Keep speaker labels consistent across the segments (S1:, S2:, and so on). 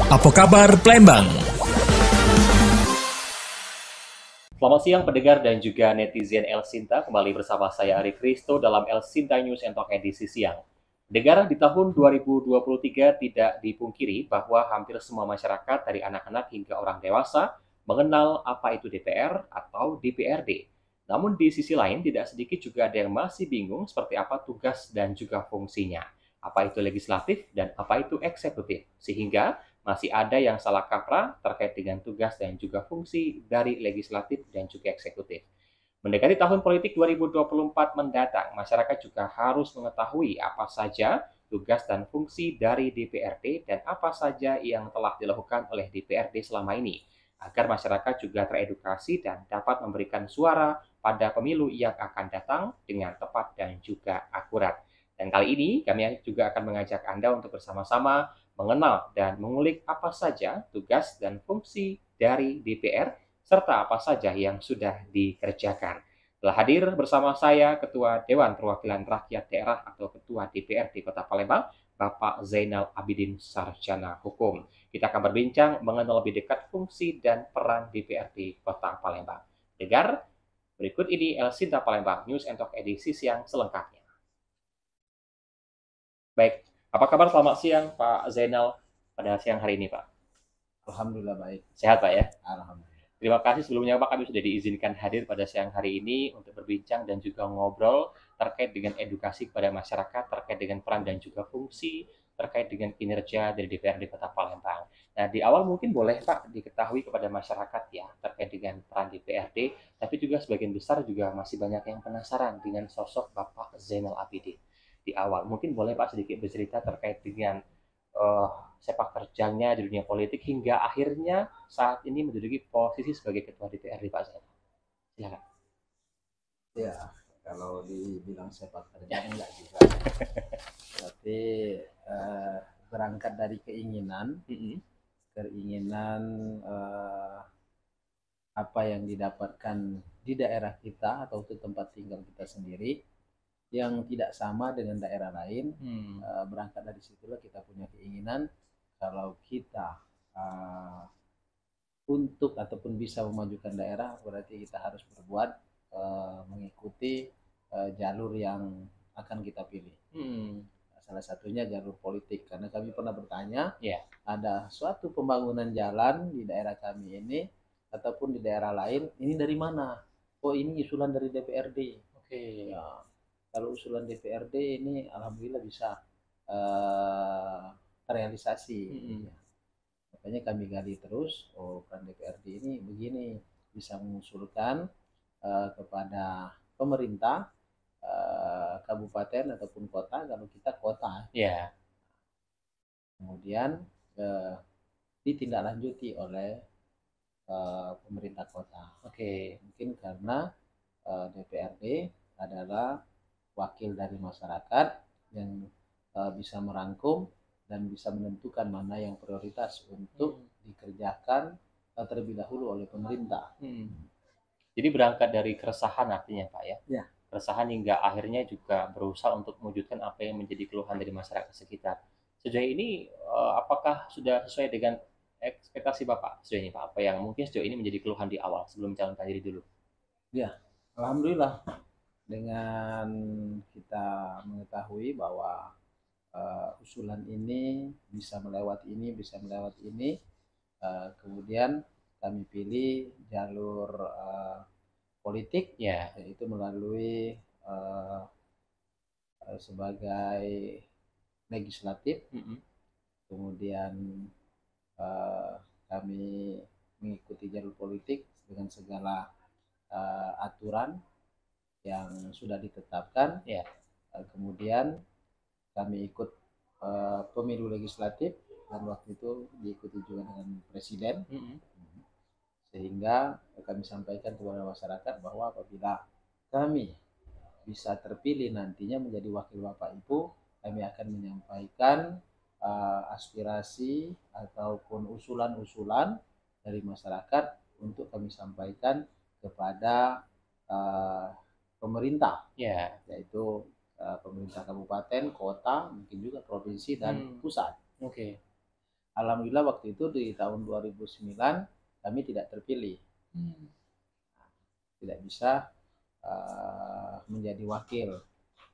S1: Apa kabar Palembang?
S2: Selamat siang pendengar dan juga netizen El Sinta, kembali bersama saya Ari Kristo dalam El Sinta News and Talk edisi siang. Pendengar, di tahun 2023 tidak dipungkiri bahwa hampir semua masyarakat dari anak-anak hingga orang dewasa mengenal apa itu DPR atau DPRD. Namun di sisi lain tidak sedikit juga ada yang masih bingung seperti apa tugas dan juga fungsinya. Apa itu legislatif dan apa itu eksekutif. Sehingga masih ada yang salah kaprah terkait dengan tugas dan juga fungsi dari legislatif dan juga eksekutif. Mendekati tahun politik 2024 mendatang, masyarakat juga harus mengetahui apa saja tugas dan fungsi dari DPRD dan apa saja yang telah dilakukan oleh DPRD selama ini, agar masyarakat juga teredukasi dan dapat memberikan suara pada pemilu yang akan datang dengan tepat dan juga akurat. Dan kali ini kami juga akan mengajak Anda untuk bersama-sama mengenal dan mengulik apa saja tugas dan fungsi dari DPR, serta apa saja yang sudah dikerjakan. Telah hadir bersama saya Ketua Dewan Perwakilan Rakyat Daerah atau Ketua DPRD Kota Palembang, Bapak Zainal Abidin Sarjana Hukum. Kita akan berbincang mengenal lebih dekat fungsi dan peran DPRD Kota Palembang. Dengar, berikut ini El Sinta Palembang News and Talk edisi siang selengkapnya. Baik, apa kabar selamat siang Pak Zainal pada siang hari ini Pak?
S3: Alhamdulillah baik.
S2: Sehat Pak ya?
S3: Alhamdulillah.
S2: Terima kasih sebelumnya Pak, kami sudah diizinkan hadir pada siang hari ini untuk berbincang dan juga ngobrol terkait dengan edukasi kepada masyarakat, terkait dengan peran dan juga fungsi, terkait dengan kinerja dari DPRD Kota Palembang. Nah, di awal mungkin boleh Pak diketahui kepada masyarakat ya, terkait dengan peran DPRD, tapi juga sebagian besar juga masih banyak yang penasaran dengan sosok Bapak Zainal Abidin. Di awal, mungkin boleh Pak sedikit bercerita terkait dengan sepak terjangnya di dunia politik hingga akhirnya saat ini menduduki posisi sebagai Ketua DPRD Pak Zainal. Silakan.
S3: Ya, kalau dibilang sepak terjang enggak juga. Tapi berangkat dari keinginan apa yang didapatkan di daerah kita atau di tempat tinggal kita sendiri yang tidak sama dengan daerah lain. Berangkat dari situlah kita punya keinginan kalau kita untuk ataupun bisa memajukan daerah, berarti kita harus berbuat mengikuti jalur yang akan kita pilih. Salah satunya jalur politik, karena kami pernah bertanya, ada suatu pembangunan jalan di daerah kami ini ataupun di daerah lain, ini dari mana? Oh, ini usulan dari DPRD.
S2: Oke.
S3: Ya, kalau usulan DPRD ini alhamdulillah bisa terrealisasi. Ya. Makanya kami gali terus, oh peran DPRD ini begini, bisa mengusulkan kepada pemerintah kabupaten ataupun kota, kalau kita kota. Kemudian ditindaklanjuti oleh pemerintah kota. Mungkin karena DPRD adalah wakil dari masyarakat yang bisa merangkum dan bisa menentukan mana yang prioritas untuk dikerjakan terlebih dahulu oleh pemerintah.
S2: Jadi berangkat dari keresahan artinya Pak ya?
S3: Ya.
S2: Keresahan hingga akhirnya juga berusaha untuk mewujudkan apa yang menjadi keluhan dari masyarakat sekitar. Sejauh ini apakah sudah sesuai dengan ekspektasi Bapak sejauh ini Pak? Apa yang mungkin sejauh ini menjadi keluhan di awal sebelum calonkan diri dulu?
S3: Ya, alhamdulillah dengan kita mengetahui bahwa usulan ini bisa melewati ini, kemudian kami pilih jalur politik, yaitu melalui sebagai legislatif. Kemudian kami mengikuti jalur politik dengan segala aturan yang sudah ditetapkan. Kemudian kami ikut pemilu legislatif dan waktu itu diikuti juga dengan presiden. Sehingga kami sampaikan kepada masyarakat bahwa apabila kami bisa terpilih nantinya menjadi wakil Bapak Ibu, kami akan menyampaikan aspirasi ataupun usulan-usulan dari masyarakat untuk kami sampaikan kepada pemerintah, yaitu pemerintah kabupaten, kota, mungkin juga provinsi dan pusat. Alhamdulillah waktu itu di tahun 2009 kami tidak terpilih, tidak bisa menjadi wakil.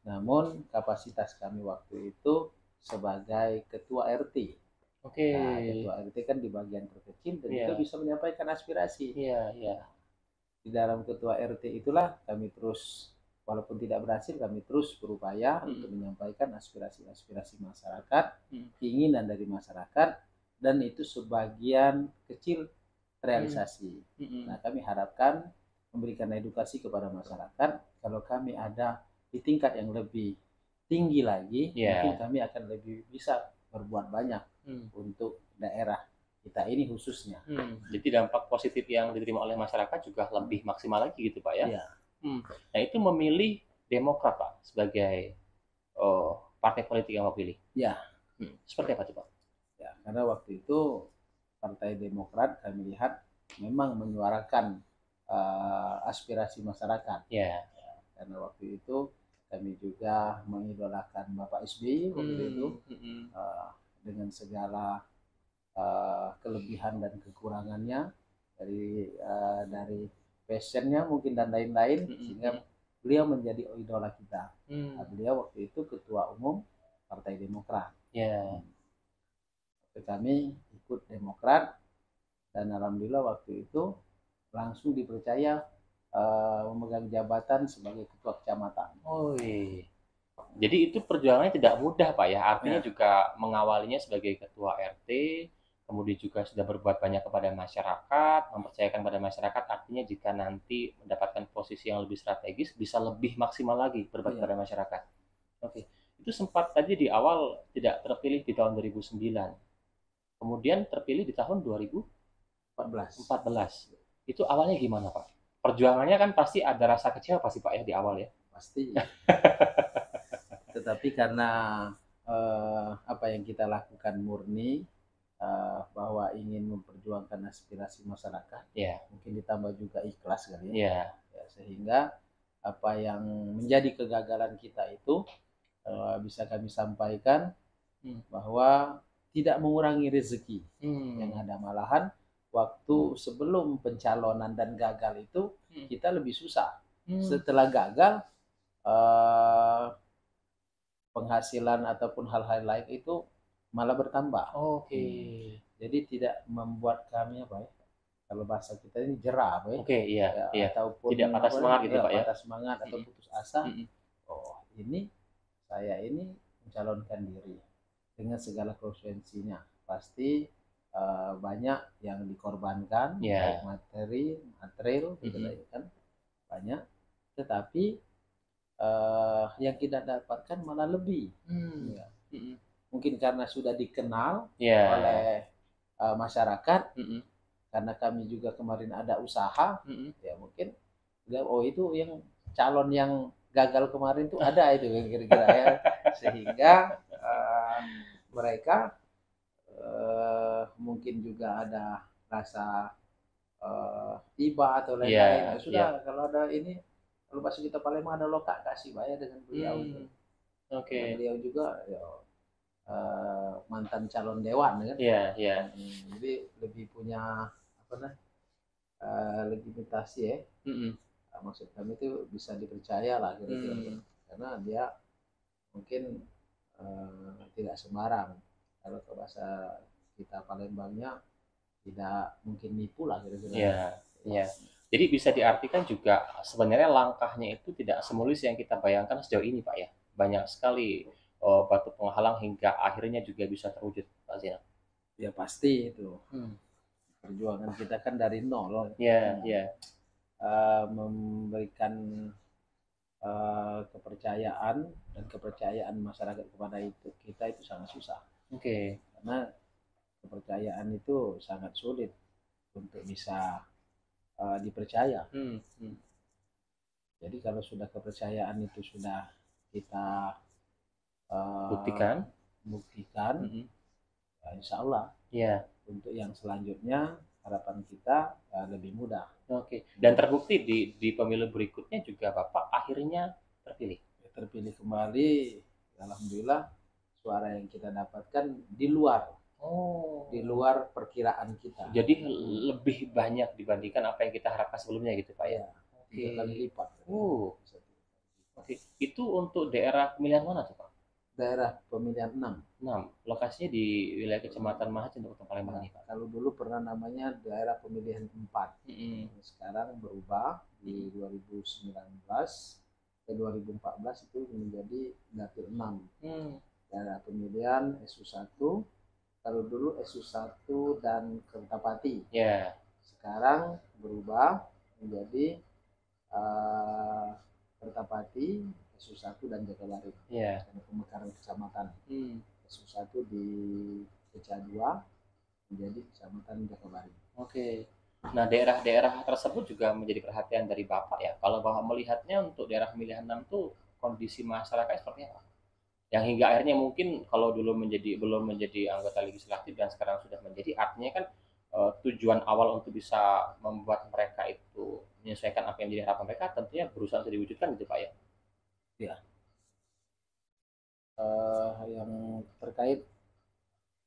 S3: Namun kapasitas kami waktu itu sebagai ketua RT.
S2: Oke.
S3: Nah, ketua RT kan di bagian terkecil dan juga bisa menyampaikan aspirasi. Di dalam ketua RT itulah kami terus, walaupun tidak berhasil, kami terus berupaya untuk menyampaikan aspirasi-aspirasi masyarakat, keinginan dari masyarakat, dan itu sebagian kecil realisasi. Nah, kami harapkan memberikan edukasi kepada masyarakat. Kalau kami ada di tingkat yang lebih tinggi lagi, mungkin kami akan lebih bisa berbuat banyak untuk daerah kita ini khususnya.
S2: Jadi dampak positif yang diterima oleh masyarakat juga lebih maksimal lagi gitu Pak ya?
S3: Iya.
S2: Nah itu memilih Demokrat Pak sebagai partai politik yang mau pilih?
S3: Ya.
S2: Seperti apa tuh Pak?
S3: Ya, karena waktu itu Partai Demokrat kami lihat memang menyuarakan aspirasi masyarakat.
S2: Ya.
S3: Karena waktu itu kami juga mengidolakan Bapak SBY waktu itu dengan segala kelebihan dan kekurangannya, dari passionnya mungkin dan lain-lain, sehingga beliau menjadi idola kita. Nah, beliau waktu itu ketua umum Partai Demokrat. Kami ikut Demokrat dan alhamdulillah waktu itu langsung dipercaya memegang jabatan sebagai ketua kecamatan.
S2: Jadi itu perjuangannya tidak mudah Pak ya, artinya juga mengawalinya sebagai ketua RT, kemudian juga sudah berbuat banyak kepada masyarakat, mempercayakan pada masyarakat, artinya jika nanti mendapatkan posisi yang lebih strategis, bisa lebih maksimal lagi berbuat kepada masyarakat. Itu sempat tadi di awal tidak terpilih di tahun 2009, kemudian terpilih di tahun 2014. Itu awalnya gimana Pak? Perjuangannya kan pasti ada rasa kecewa pasti Pak ya di awal ya?
S3: Pasti. Tetapi karena apa yang kita lakukan murni, bahwa ingin memperjuangkan aspirasi masyarakat, mungkin ditambah juga ikhlas kali ya, sehingga apa yang menjadi kegagalan kita itu bisa kami sampaikan bahwa tidak mengurangi rezeki yang ada, malahan waktu sebelum pencalonan dan gagal itu kita lebih susah. Setelah gagal penghasilan ataupun hal-hal lain itu malah bertambah. Jadi tidak membuat kami kalau bahasa kita ini jerah, ataupun
S2: tidak patah semangat gitu Pak ya?
S3: Patah semangat atau putus asa. Ini saya ini mencalonkan diri dengan segala konsekuensinya, pasti banyak yang dikorbankan, baik material gitu kan, banyak, tetapi yang kita dapatkan malah lebih. Mungkin karena sudah dikenal oleh masyarakat, karena kami juga kemarin ada usaha, ya mungkin itu yang calon yang gagal kemarin tuh ada itu kira-kira ya, sehingga mereka mungkin juga ada rasa iba atau lain-lain. Sudah kalau ada ini, kalau pas kita Palembang ada lokak, kasih bayar dengan beliau. Beliau juga mantan calon dewan kan. Jadi lebih punya legitimasi ya. Maksud kami itu bisa dipercaya lah kira-kira. Karena dia mungkin tidak sembarang. Kalau ke bahasa kita Palembangnya tidak mungkin nipu lah kira-kira.
S2: Jadi bisa diartikan juga sebenarnya langkahnya itu tidak semulus yang kita bayangkan sejauh ini Pak ya. Banyak sekali batu penghalang hingga akhirnya juga bisa terwujud Pak Zainal.
S3: Ya pasti itu. Perjuangan kita kan dari nol. Memberikan kepercayaan dan kepercayaan masyarakat kepada kita itu sangat susah. Karena kepercayaan itu sangat sulit untuk bisa dipercaya. Jadi kalau sudah kepercayaan itu sudah kita buktikan, ya insya Allah untuk yang selanjutnya harapan kita lebih mudah.
S2: Dan terbukti di pemilu berikutnya juga Bapak akhirnya terpilih
S3: kembali. Alhamdulillah suara yang kita dapatkan di luar
S2: Oh.
S3: Di luar perkiraan kita.
S2: Jadi lebih banyak dibandingkan apa yang kita harapkan sebelumnya gitu Pak ya?
S3: 3 kali lipat.
S2: Oke. Itu untuk daerah pemilihan mana tuh Pak?
S3: Daerah pemilihan 6.
S2: Lokasinya di wilayah Kecamatan Mahajan Kota Palembang nih Pak.
S3: Kalau dulu pernah namanya daerah pemilihan 4. Sekarang berubah di 2019 ke 2014 itu menjadi dapil 6. Daerah pemilihan SU1. Kalau dulu SU1 dan Kertapati. Sekarang berubah menjadi Kertapati, SU1 dan Jakabaring. Karena pemekaran kecamatan. SU1 di Keca2 menjadi Kecamatan Jakabaring.
S2: Oke. Nah, daerah-daerah tersebut juga menjadi perhatian dari Bapak ya. Kalau Bapak melihatnya untuk daerah pemilihan 6 itu kondisi masyarakat seperti apa? Yang hingga akhirnya mungkin kalau dulu belum menjadi anggota legislatif dan sekarang sudah menjadi, artinya kan tujuan awal untuk bisa membuat mereka itu menyesuaikan apa yang menjadi harapan mereka tentunya berusaha untuk diwujudkan gitu Pak ya.
S3: Ya. Yang terkait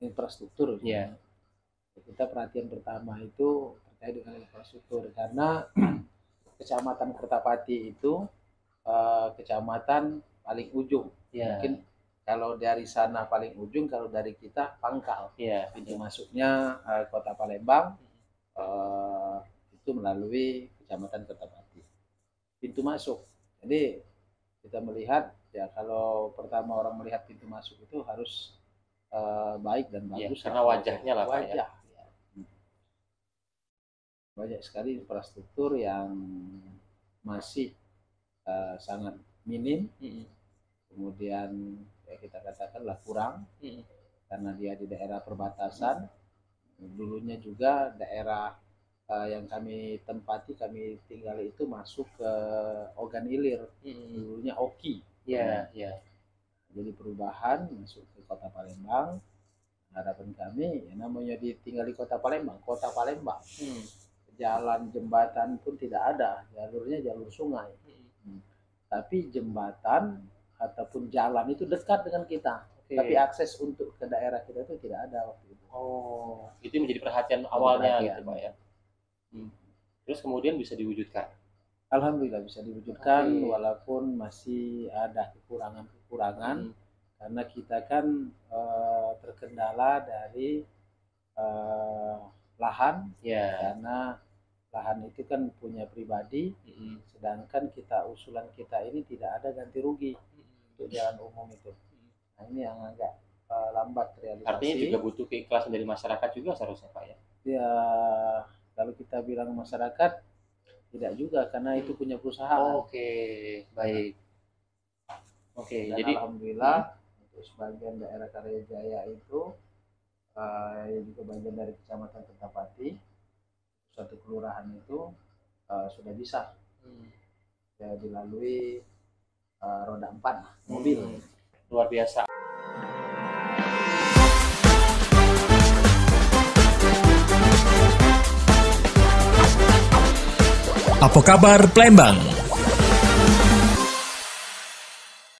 S3: infrastruktur. Kita perhatian pertama itu terkait dengan infrastruktur karena Kecamatan Kertapati itu kecamatan paling ujung. Mungkin kalau dari sana paling ujung, kalau dari kita pangkal. Pintu masuknya Kota Palembang itu melalui Kecamatan Kertapati. Pintu masuk. Jadi kita melihat ya kalau pertama orang melihat pintu masuk itu harus baik dan bagus.
S2: Karena wajahnya lah Pak ya.
S3: Banyak sekali infrastruktur yang masih sangat minim. Kemudian ya kita katakanlah kurang karena dia di daerah perbatasan. Dulunya juga daerah yang kami tempati, kami tinggali itu masuk ke Ogan Ilir. Dulunya Oki. Jadi perubahan masuk ke Kota Palembang. Harapan kami ya namanya ditinggali Kota Palembang, Kota Palembang. Jalan jembatan pun tidak ada, jalurnya jalur sungai. Tapi jembatan ataupun jalan itu dekat dengan kita. Tapi akses untuk ke daerah kita itu tidak ada waktu itu.
S2: Itu menjadi perhatian awalnya gitu Pak ya. Terus kemudian bisa diwujudkan.
S3: Alhamdulillah bisa diwujudkan walaupun masih ada kekurangan karena kita kan terkendala dari lahan karena lahan itu kan punya pribadi, sedangkan usulan kita ini tidak ada ganti rugi untuk jalan umum itu. Nah ini yang agak lambat realisasi.
S2: Artinya juga butuh keikhlasan dari masyarakat juga seharusnya Pak ya?
S3: Ya kalau kita bilang masyarakat tidak juga karena itu punya perusahaan.
S2: Baik.
S3: Jadi alhamdulillah untuk sebagian daerah Karyajaya itu juga bagian dari Kecamatan Kertapati, suatu kelurahan itu sudah bisa ya dilalui roda 4 mobil.
S2: Luar biasa.
S1: Apa kabar Palembang?